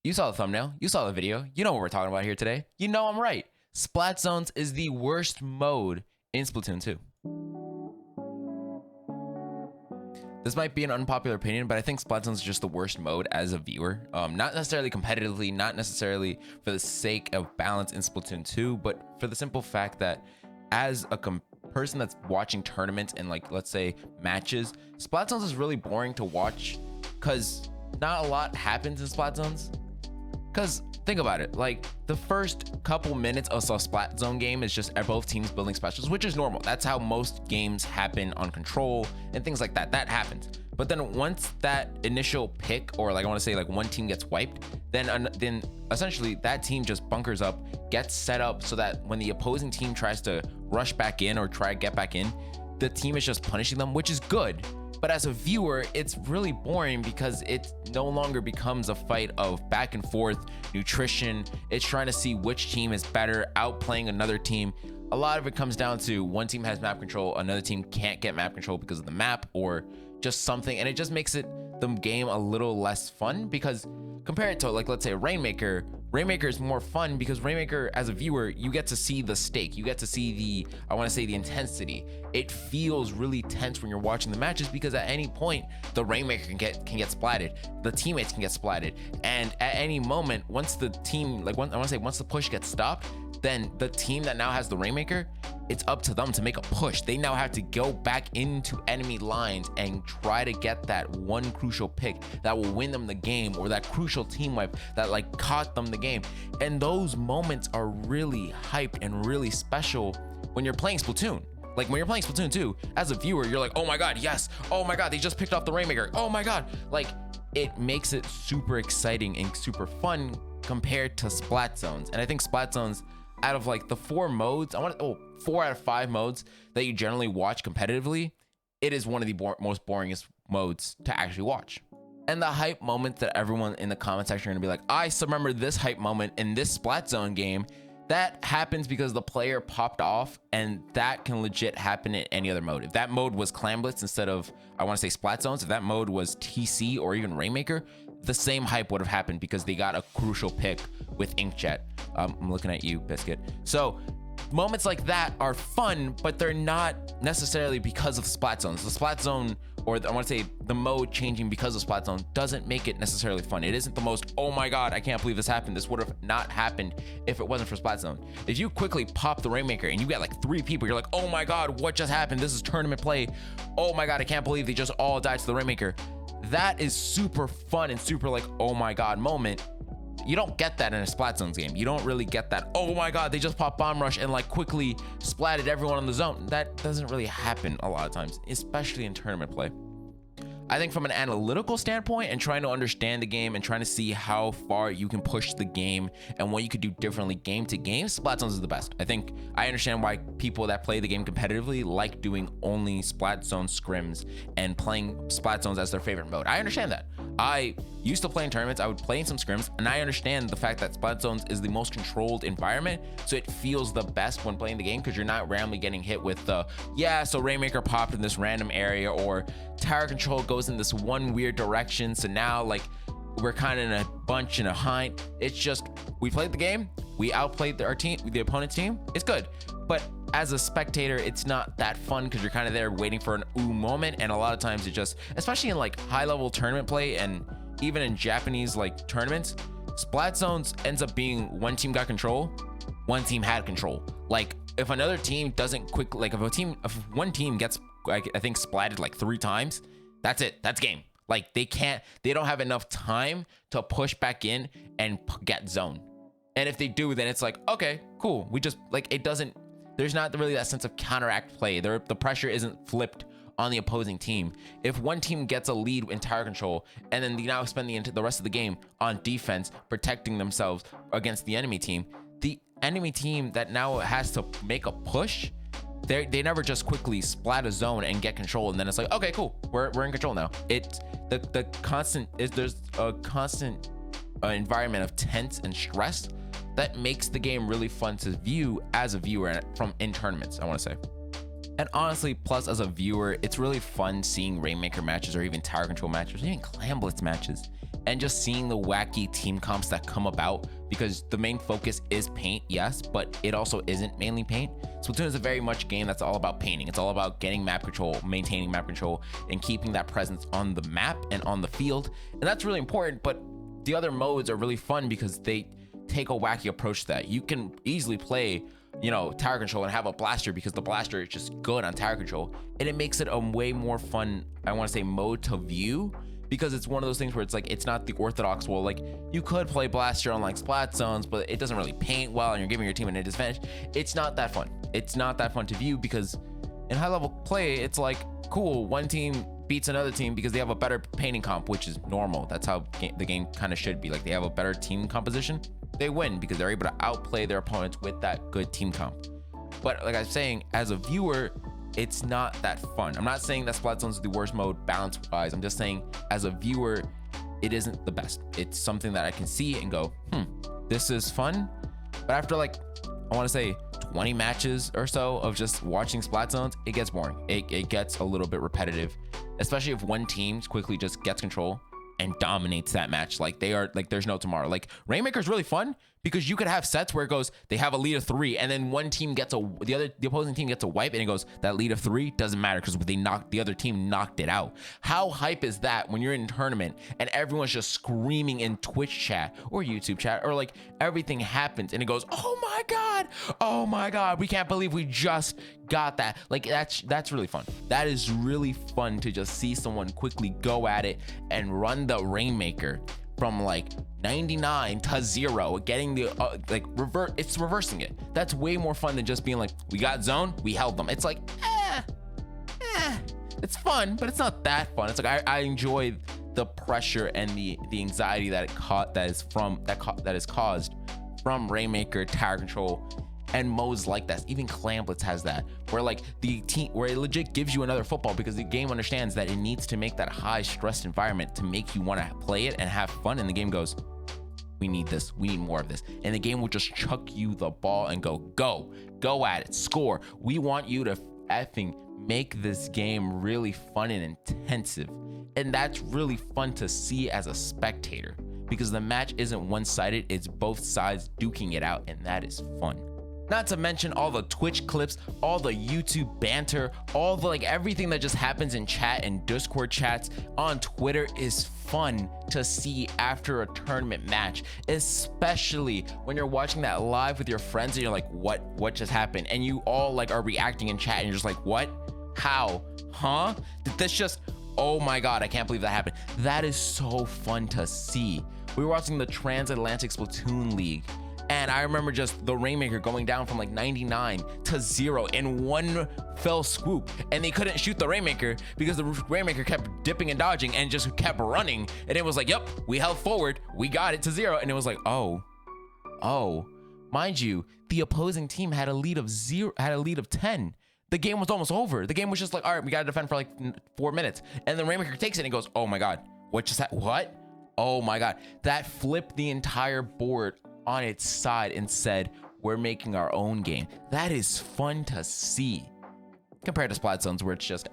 You saw the thumbnail, you saw the video, you know what we're talking about here today. You know I'm right. Splat Zones is the worst mode in Splatoon 2. This might be an unpopular opinion, but I think Splat Zones is just the worst mode as a viewer. Not necessarily competitively, not necessarily for the sake of balance in Splatoon 2, but for the simple fact that as a person that's watching tournaments and like, let's say matches, Splat Zones is really boring to watch because not a lot happens in Splat Zones. Because think about it, like the first couple minutes of a Splat Zone game is just both teams building specials, which is normal. That's how most games happen on Control and things like that. That happens. But then once that initial pick, or like I want to say like one team gets wiped, then essentially that team just bunkers up, gets set up so that when the opposing team tries to rush back in or try to get back in, the team is just punishing them, which is good. But as a viewer, it's really boring because it no longer becomes a fight of back and forth nutrition. It's trying to see which team is better, outplaying another team. A lot of it comes down to one team has map control, another team can't get map control because of the map or just something, and it just makes the game a little less fun. Because compare it to, like, let's say Rainmaker is more fun because Rainmaker, as a viewer, you get to see the stake, you get to see the intensity. It feels really tense when you're watching the matches because at any point the Rainmaker can get splatted, the teammates can get splatted, and at any moment, once the team, once the push gets stopped, then the team that now has the Rainmaker, it's up to them to make a push. They now have to go back into enemy lines and try to get that one crucial pick that will win them the game, or that crucial team wipe that like caught them the game. And those moments are really hyped and really special when you're playing Splatoon. Like when you're playing Splatoon 2, as a viewer, you're like, oh my God, yes. Oh my God, they just picked off the Rainmaker. Oh my God. Like, it makes it super exciting and super fun compared to Splat Zones. And I think Splat Zones, out of like the 4 modes, 4 out of 5 modes that you generally watch competitively, it is one of the most boringest modes to actually watch. And the hype moments that everyone in the comment section are gonna be like, I remember this hype moment in this Splat Zone game, that happens because the player popped off, and that can legit happen in any other mode. If that mode was Clan Blitz instead of, I want to say, Splat Zones, if that mode was TC or even Rainmaker, the same hype would have happened because they got a crucial pick with Inkjet. I'm looking at you, Biscuit. So moments like that are fun, but they're not necessarily because of Splat Zones. The Splat Zone, or I want to say the mode changing because of Splat Zone, doesn't make it necessarily fun. It isn't the most, oh my God, I can't believe this happened. This would have not happened if it wasn't for Splat Zone. If you quickly pop the Rainmaker and you get like 3 people, you're like, oh my God, what just happened? This is tournament play. Oh my God, I can't believe they just all died to the Rainmaker. That is super fun and super like, oh my God moment. You don't get that in a Splat Zones game. You don't really get that, oh my God, they just popped Bomb Rush and like quickly splatted everyone on the zone. That doesn't really happen a lot of times, especially in tournament play. I think from an analytical standpoint and trying to understand the game and trying to see how far you can push the game and what you could do differently game to game, Splat Zones is the best. I think I understand why people that play the game competitively like doing only Splat Zone scrims and playing Splat Zones as their favorite mode. I understand that. I used to play in tournaments, I would play in some scrims, and I understand the fact that Splat Zones is the most controlled environment, so it feels the best when playing the game because you're not randomly getting hit with the, yeah, so Rainmaker popped in this random area, or tower control goes in this one weird direction, so now like we're kind of in a bunch in a hind. It's just, we played the game, we outplayed our team, the opponent's team, it's good. But as a spectator, it's not that fun because you're kind of there waiting for an ooh moment, and a lot of times it just, especially in like high level tournament play and even in Japanese like tournaments, Splat Zones ends up being one team got control, one team had control. Like if another team doesn't quick, like if one team gets, like, I think splatted like 3 times, that's it, that's game. Like they don't have enough time to push back in and get zone. And if they do, then it's like, okay, cool. We just like, it doesn't, there's not really that sense of counteract play. The pressure isn't flipped on the opposing team. If one team gets a lead in tower control and then they now spend the rest of the game on defense, protecting themselves against the enemy team that now has to make a push, they never just quickly splat a zone and get control, and then it's like, okay, cool, we're in control now. There's a constant environment of tense and stress that makes the game really fun to view as a viewer from in tournaments, I want to say. And honestly, plus as a viewer, it's really fun seeing Rainmaker matches or even tower control matches, or even Clan Blitz matches, and just seeing the wacky team comps that come about, because the main focus is paint, yes, but it also isn't mainly paint. Splatoon is a very much game that's all about painting. It's all about getting map control, maintaining map control, and keeping that presence on the map and on the field. And that's really important, but the other modes are really fun because they take a wacky approach to that. You can easily play, you know, tower control and have a blaster because the blaster is just good on tower control, and it makes it a way more fun, I want to say, mode to view, because it's one of those things where it's like, it's not the orthodox, well, like you could play blaster on like Splat Zones, but it doesn't really paint well and you're giving your team an disadvantage. It's not that fun. It's not that fun to view, because in high level play, it's like, cool, one team beats another team because they have a better painting comp, which is normal. That's how the game kind of should be. Like, they have a better team composition, they win because they're able to outplay their opponents with that good team comp. But like I was saying, as a viewer, it's not that fun. I'm not saying that Splat Zones is the worst mode balance wise. I'm just saying, as a viewer, it isn't the best. It's something that I can see and go, this is fun. But after like, I want to say 20 matches or so of just watching Splat Zones, it gets boring. It gets a little bit repetitive, especially if one team quickly just gets control and dominates that match. Like, they are like, there's no tomorrow. Like, Rainmaker is really fun because you could have sets where it goes, they have a lead of 3, and then one team gets the opposing team gets a wipe, and it goes, that lead of 3 doesn't matter because the other team knocked it out. How hype is that when you're in a tournament and everyone's just screaming in Twitch chat or YouTube chat, or like everything happens and it goes, oh my god, we can't believe we just got that. Like, that's really fun. That is really fun to just see someone quickly go at it and run the Rainmaker from like 99 to 0, getting the it's reversing it. That's way more fun than just being like, we got zone, we held them. It's like, it's fun, but it's not that fun. It's like, I enjoy the pressure and the anxiety that is caused from Rainmaker, tower control, and modes like that. Even Clan Blitz has that, where like the team, where it legit gives you another football, because the game understands that it needs to make that high stressed environment to make you want to play it and have fun. And the game goes, we need this, we need more of this, and the game will just chuck you the ball and go at it, score. We want you to effing make this game really fun and intensive, and that's really fun to see as a spectator, because the match isn't one-sided, it's both sides duking it out, and that is fun. Not to mention all the Twitch clips, all the YouTube banter, all the everything that just happens in chat and Discord chats on Twitter is fun to see after a tournament match, especially when you're watching that live with your friends and you're like, what just happened? And you all are reacting in chat and you're just like, what? How? Huh? Did this just, oh my god, I can't believe that happened. That is so fun to see. We were watching the Transatlantic Splatoon League, and I remember just the Rainmaker going down from 99 to 0 in one fell swoop, and they couldn't shoot the Rainmaker because the Rainmaker kept dipping and dodging and just kept running, and it was like, yep, we held forward, we got it to 0, and it was like, oh, mind you, the opposing team had a lead of 10. The game was almost over. The game was just like, all right, we gotta defend for 4 minutes, and then Rainmaker takes it and goes, oh my god, what just happened? What? Oh my god, that flipped the entire board on its side and said, we're making our own game. That is fun to see, compared to Splat Zones, where it's just,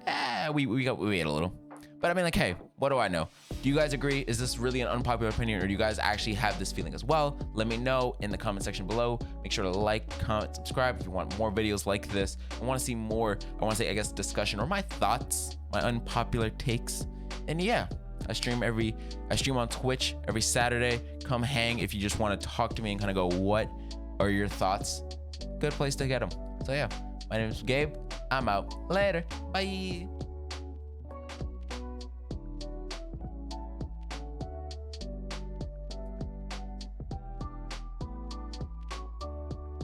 we ate a little. But I mean, hey, what do I know? Do you guys agree? Is this really an unpopular opinion, or do you guys actually have this feeling as well? Let me know in the comment section below. Make sure to like, comment, subscribe if you want more videos like this. I want to see more, I want to say, I guess, discussion or my thoughts, my unpopular takes. And yeah, I stream on Twitch every Saturday. Come hang if you just want to talk to me and kind of go, what are your thoughts? Good place to get them. So yeah, my name is Gabe. I'm out. Later. Bye.